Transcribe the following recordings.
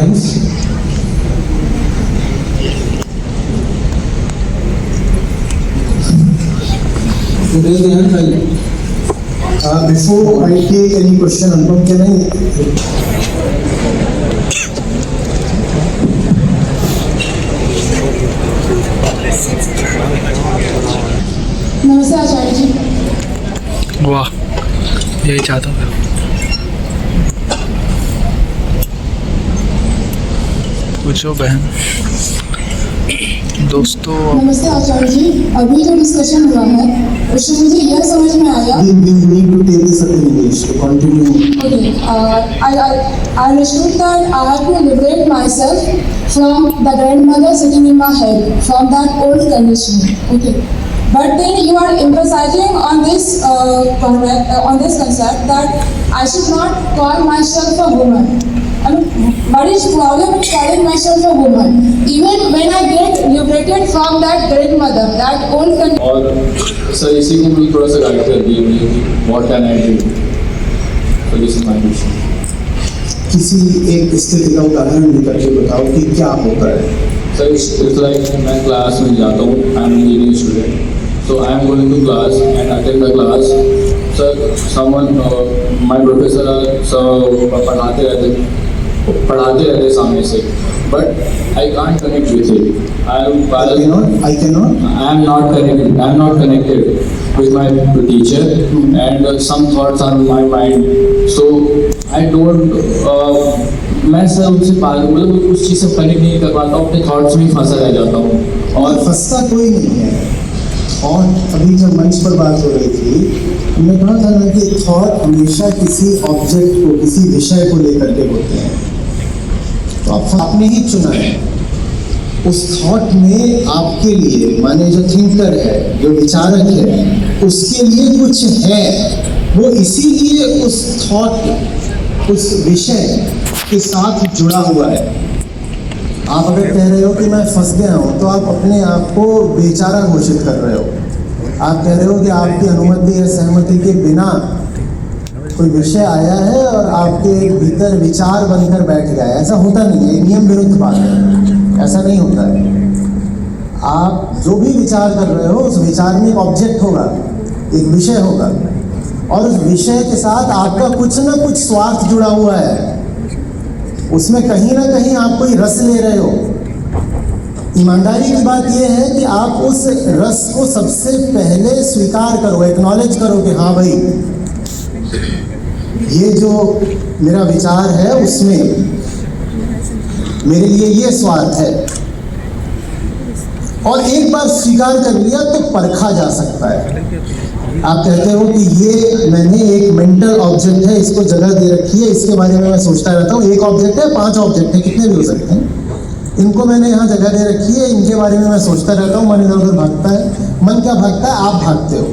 hands. So raise the hand. Before I take any question, Anupam, can I? नमस्ते आचार्य जी। वाह, यही चाहता था। पूछो बहन। दोस्तों, नमस्ते आचार्य जी। अभी जो डिस्कशन हुआ है उससे मुझे यह समझ में आया। We need to take this in English to continue. Okay, I understood that I have to liberate myself from the grandmother sitting in my head, from that old conditioning. Okay, but then you are emphasizing on this concept that I should not call myself a woman. I mean, what is problem with calling myself a woman? Even when I get liberated from that grandmother, that old conditioning. और sir इसी को भी थोड़ा सा guide कर दिए मुझे कि what can I do, so this is my question. किसी एक स्थिति का उदाहरण लेकर के बताओ कि क्या होता है। सर इट्स लाइक मैं क्लास में जाता हूँ, I am engineering student, so I am going to class and attend the class. Sir someone my professor sir पढ़ाते रहते सामने से, but I can't connect with it. I am not connected with my teacher, and some thoughts are in my mind, so I don't मैं sir उनसे मतलब उस चीज़ से connect नहीं कर पाता हूँ, अपने थॉट्स में फंसा रह जाता हूँ। और फंसता कोई नहीं है। और अभी जब मंच पर बात हो रही थी, हमने कहा था ना कि थॉट हमेशा किसी ऑब्जेक्ट को, किसी विषय को लेकर के होते हैं। तो आपने ही चुना है। उस थॉट में आपके लिए, माने जो थिंकर है, जो विचारक है, उसके लिए कुछ है, वो इसीलिए उस थॉट, उस विषय के साथ जुड़ा हुआ है। आप अगर कह रहे हो कि मैं फंस गया हूँ, तो आप अपने आप को बेचारा घोषित कर रहे हो। आप कह रहे हो कि आपकी अनुमति या सहमति के बिना कोई विषय आया है और आपके भीतर विचार बनकर बैठ गया है। ऐसा होता नहीं है, नियम विरुद्ध बात है, ऐसा नहीं होता है। आप जो भी विचार कर रहे हो, उस विचार में एक ऑब्जेक्ट होगा, एक विषय होगा, और उस विषय के साथ आपका कुछ ना कुछ स्वार्थ जुड़ा हुआ है। उसमें कहीं ना कहीं आप कोई रस ले रहे हो। ईमानदारी की बात यह है कि आप उस रस को सबसे पहले स्वीकार करो, एक्नॉलेज करो कि हाँ भाई, ये जो मेरा विचार है उसमें मेरे लिए ये स्वार्थ है। और एक बार स्वीकार कर लिया तो परखा जा सकता है। आप कहते हो कि ये मैंने एक मेंटल ऑब्जेक्ट है, इसको जगह दे रखी है, इसके बारे में मैं सोचता रहता हूँ। एक ऑब्जेक्ट है, 5 ऑब्जेक्ट है, कितने भी हो सकते हैं, इनको मैंने यहाँ जगह दे रखी है, इनके बारे में मैं सोचता रहता हूँ। मन इधर उधर भागता है। मन क्या भागता है? आप भागते हो।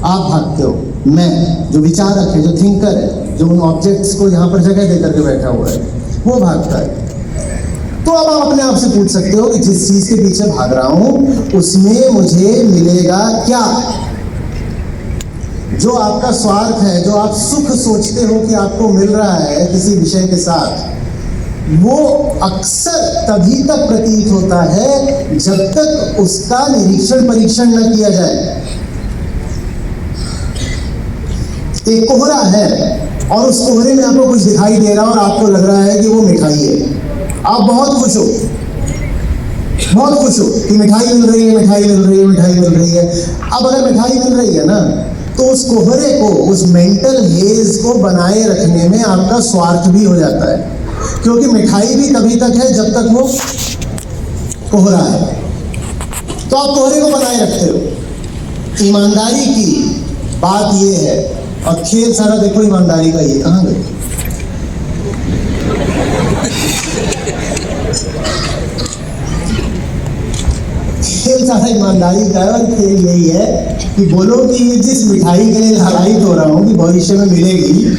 आप भागते हो। मैं जो विचारक है, जो थिंकर है, जो उन ऑब्जेक्ट्स को यहाँ पर जगह दे करके बैठा हुआ है, वो भागता है। तो अब आप अपने आप से पूछ सकते हो कि जिस चीज के पीछे भाग रहा हूं उसमें मुझे मिलेगा क्या? जो आपका स्वार्थ है, जो आप सुख सोचते हो कि आपको मिल रहा है किसी विषय के साथ, वो अक्सर तभी तक प्रतीत होता है जब तक उसका निरीक्षण परीक्षण न किया जाए। एक कोहरा है और उस कोहरे में आपको कुछ दिखाई दे रहा है और आपको लग रहा है कि वो मिठाई है। आप बहुत खुश हो, बहुत खुश हो कि मिठाई मिल रही है, मिठाई मिल रही है, मिठाई मिल रही है। अब अगर मिठाई मिल रही है ना, तो उस कोहरे को, उस मेंटल हेज को बनाए रखने में आपका स्वार्थ भी हो जाता है, क्योंकि मिठाई भी तभी तक है जब तक वो कोहरा है। तो आप कोहरे को बनाए रखते हो। ईमानदारी की बात ये है, और खेल सारा देखो ईमानदारी का। ये कहाँ गए? खेल सारा ईमानदारी का है, और खेल यही है कि बोलो कि ये जिस मिठाई के लिए लालायित हो रहा हूँ कि भविष्य में मिलेगी,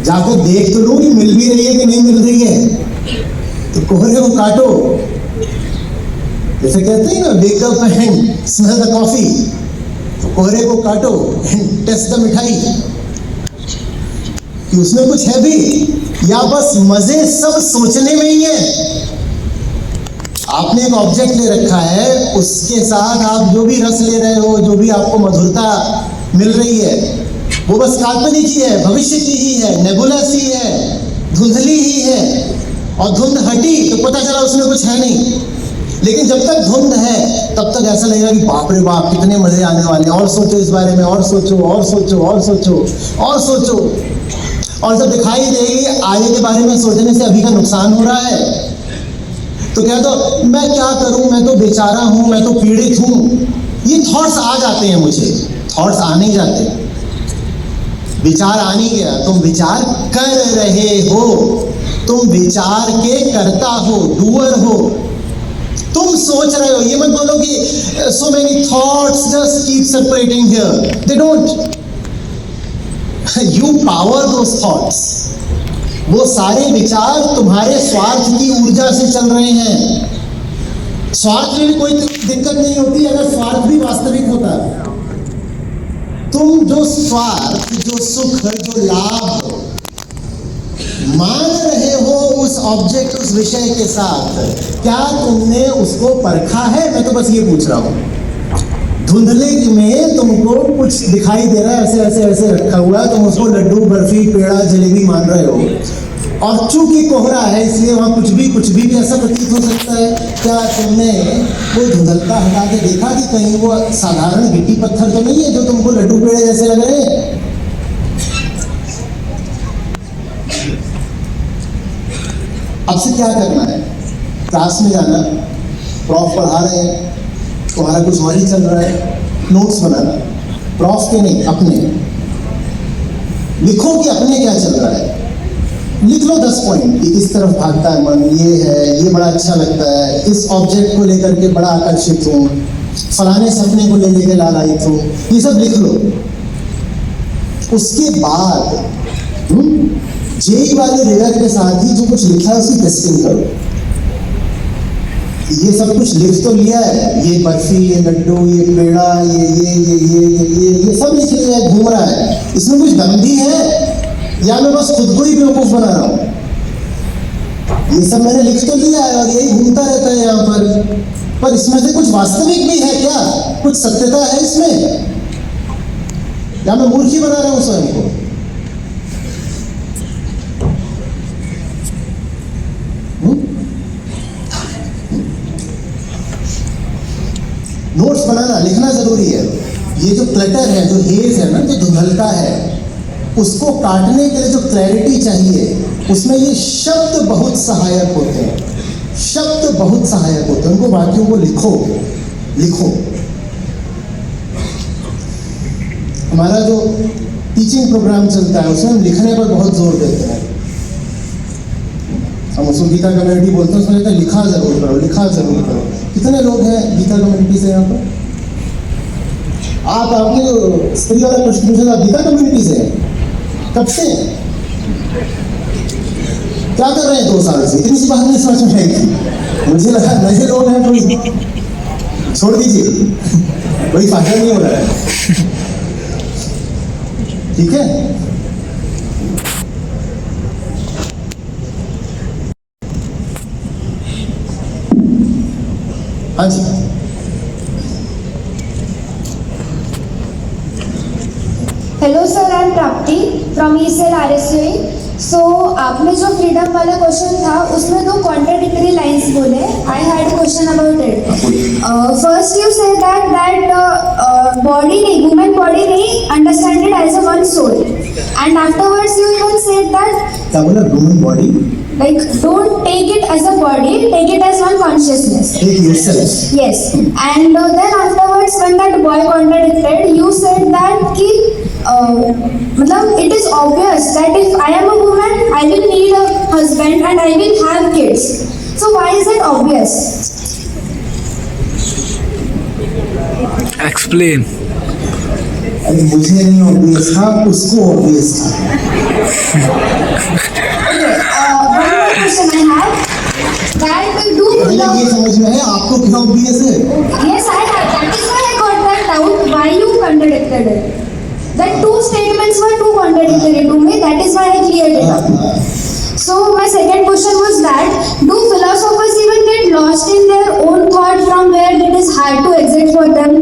जाकर देख तो लूँ कि मिल भी रही है कि नहीं मिल रही है। तो कोहरे को काटो, जैसे कहते हैं ना, wake up and smell the coffee. तो कोहरे को काटो एंड टेस्ट द मिठाई कि उसमें कुछ है भी या बस मजे सब सोचने में ही है? आपने एक ऑब्जेक्ट ले रखा है, उसके साथ आप जो भी रस ले रहे हो, जो भी आपको मधुरता मिल रही है, वो बस काल्पनिक ही है, भविष्य की ही है, नेबुलस ही है, धुंधली ही है। और धुंध हटी तो पता चला उसमें कुछ है नहीं। लेकिन जब तक धुंध है तब तक ऐसा लगेगा कि बाप रे बाप कितने मजे आने वाले हैं, और सोचो इस बारे में, और सोचो और सोचो और सोचो और सोचो। और जब दिखाई देगी आगे के बारे में सोचने से अभी का नुकसान हो रहा है, तो कह दो मैं क्या करूं, मैं तो बेचारा हूं, मैं तो पीड़ित हूं। ये थॉट्स आ जाते हैं मुझे, थॉट्स आने ही जाते हैं। विचार आ नहीं गया, तुम विचार कर रहे हो, तुम विचार के करता हो, डूअर हो। तुम सोच रहे हो, ये मत बोलो कि so many thoughts just keep separating here. They don't. You power those thoughts. वो सारे विचार तुम्हारे स्वार्थ की ऊर्जा से चल रहे हैं। स्वार्थ में भी कोई दिक्कत नहीं होती अगर स्वार्थ भी वास्तविक होता। तुम जो स्वार्थ, जो सुख, जो लाभ मान रहे हो उस ऑब्जेक्ट, उस विषय के साथ, क्या तुमने उसको परखा है? मैं तो बस ये पूछ रहा हूं। धुंधले में तुमको कुछ दिखाई दे रहा है, ऐसे ऐसे ऐसे रखा हुआ है, तुम उसको लड्डू, बर्फी, पेड़ा, जलेबी मान रहे हो। और चूंकि कोहरा है इसलिए वहां कुछ भी ऐसा प्रतीत हो सकता है। क्या तुमने वो धुंधलता हटा के देखा कि कहीं वो साधारण गिट्टी पत्थर तो नहीं है जो तुमको लड्डू पेड़े जैसे लग रहे हैं? अब से क्या करना है? क्लास में जाना, प्रॉफ पढ़ा रहे हैं, तुम्हारा कुछ और ही चल रहा है, नोट्स बनाना, प्रॉफ के नहीं अपने। लिखो कि अपने क्या चल रहा है। लिख लो 10 पॉइंट कि इस तरफ भागता है मन, ये है, ये बड़ा अच्छा लगता है, इस ऑब्जेक्ट को लेकर के बड़ा आकर्षित हूँ, फलाने सपने को ले लेके लालायित हूँ, ये सब लिख लो। उसके बाद जेई वाले रिजल्ट के साथ ही जो कुछ लिखा है उसकी टेस्टिंग करो। ये सब कुछ लिख तो लिया है, ये बर्फी, ये लड्डू, ये पेड़ा, ये सब लिख लिया है, घूम रहा है, इसमें कुछ दमदी है या मैं बस खुद को ही बेवकूफ बना रहा हूं? ये सब मैंने लिख तो लिया है और यही घूमता रहता है यहाँ पर इसमें से कुछ वास्तविक भी है क्या? कुछ सत्यता है इसमें या मैं मूर्खी बना रहा हूं स्वयं को? नोट्स बनाना, लिखना जरूरी है। ये जो क्लटर है, जो हेज है ना, जो धुंधलता है, उसको काटने के लिए जो क्लैरिटी चाहिए, उसमें ये शब्द बहुत सहायक होते हैं। शब्द बहुत सहायक होते हैं, उनको वाक्यों को लिखो। हमारा जो टीचिंग प्रोग्राम चलता है उसमें हम लिखने पर बहुत जोर देते हैं। हम उसको गीता कम्युनिटी बोलते हैं, उसमें कहते हैं लिखा जरूर करो, लिखा जरूर करो। कितने लोग हैं गीता कम्युनिटी से यहाँ पर? आप आपने जो स्त्री वाला प्रश्न पूछा था, गीता कम्युनिटी से हैं? कब से? क्या कर रहे हैं 2 साल से? इतनी सी बात नहीं समझ में आएगी। मुझे लगा नए लोग हैं, कोई छोड़ दीजिए, कोई फायदा नहीं हो रहा है। ठीक है, हाँ जी। हेलो सर, आई एम प्राप्ति फ्रॉम ईसेल RSUI। सो आपने जो फ्रीडम वाला क्वेश्चन था उसमें 2 कॉन्ट्राडिक्टरी लाइंस बोले। I had question about it. First you said that body नहीं, ह्यूमन बॉडी नहीं understand it as a one soul, and afterwards you even said that क्या बोला? Human body like don't take it as a body, take it as one consciousness. Take yourself. Yes, and then afterwards when that boy contradicted, you said that ki matlab it is obvious that if I am a woman, I will need a husband and I will have kids. So why is it obvious? Explain. मुझे नहीं obvious था, उसको obvious था। One more question I have. That do ये समझ में है आपको क्या ऑब्वियस है? Yes, I have. That is why I got that doubt. Why you contradicted it? That 2 statements were too contradictory to me. That is why I cleared it up. So my second question was that do philosophers even get lost in their own thought from where it is hard to exit for them?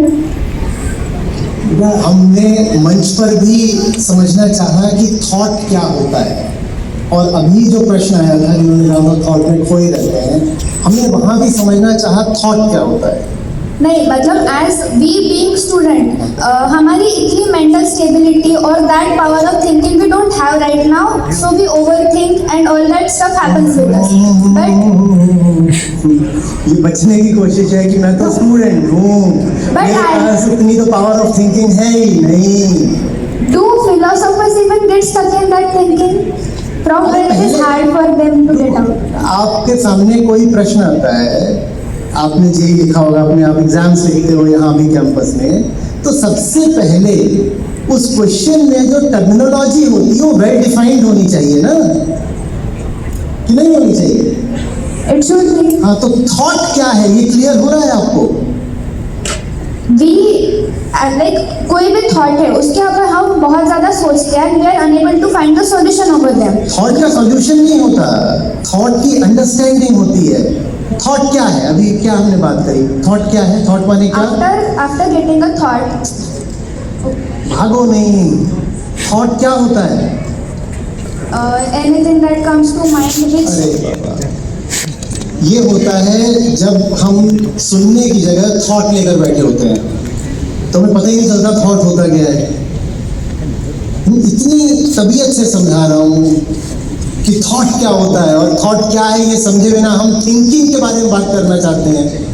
हमने मंच पर भी समझना चाहा कि thought क्या होता है, और अभी जो प्रश्न आया था जिन्होंने कहा थॉट में खोए रहते हैं, हमने वहाँ भी समझना चाहा थॉट क्या होता है। नहीं मतलब एज वी बीइंग स्टूडेंट हमारी इतनी मेंटल स्टेबिलिटी और that power of thinking we don't have right now, so we overthink and all that stuff happens with us. But ये बचने की कोशिश है कि मैं तो स्टूडेंट हूँ, मेरे पास इतनी तो पावर ऑफ थिंकिंग है ही नहीं। Do philosophers even get stuck in that thinking from where it is hard for them to get out? आपके सामने कोई प्रश्न आता है, आपने जेई लिखा होगा, अपने आप एग्जाम्स लिखते हो यहाँ भी कैंपस में, तो सबसे पहले उस क्वेश्चन में जो टर्मिनोलॉजी होती है वो वेल डिफाइंड होनी चाहिए ना, कि नहीं होनी चाहिए? It should be. हाँ, तो थॉट क्या है ये क्लियर हो रहा है आपको? वी लाइक कोई भी थॉट है उसके ऊपर हम बहुत ज्यादा सोचते हैं, we are unable to find the solution over them. Thought का सॉल्यूशन नहीं होता, थॉट की अंडरस्टैंडिंग होती है। थॉट क्या है? अभी क्या हमने बात करी, थॉट क्या है? थॉट माने क्या? आफ्टर गेटिंग अ थॉट, भागो नहीं, थॉट क्या होता है? Anything that comes to mind which अरे बाबा, ये होता है जब हम सुनने की जगह थॉट लेकर बैठे होते हैं, तो हमें पता ही नहीं चलता थॉट होता क्या है। इतनी तबीयत से समझा रहा हूँ कि थॉट क्या होता है और थॉट क्या है ये समझे बिना हम थिंकिंग के बारे में बात करना चाहते हैं।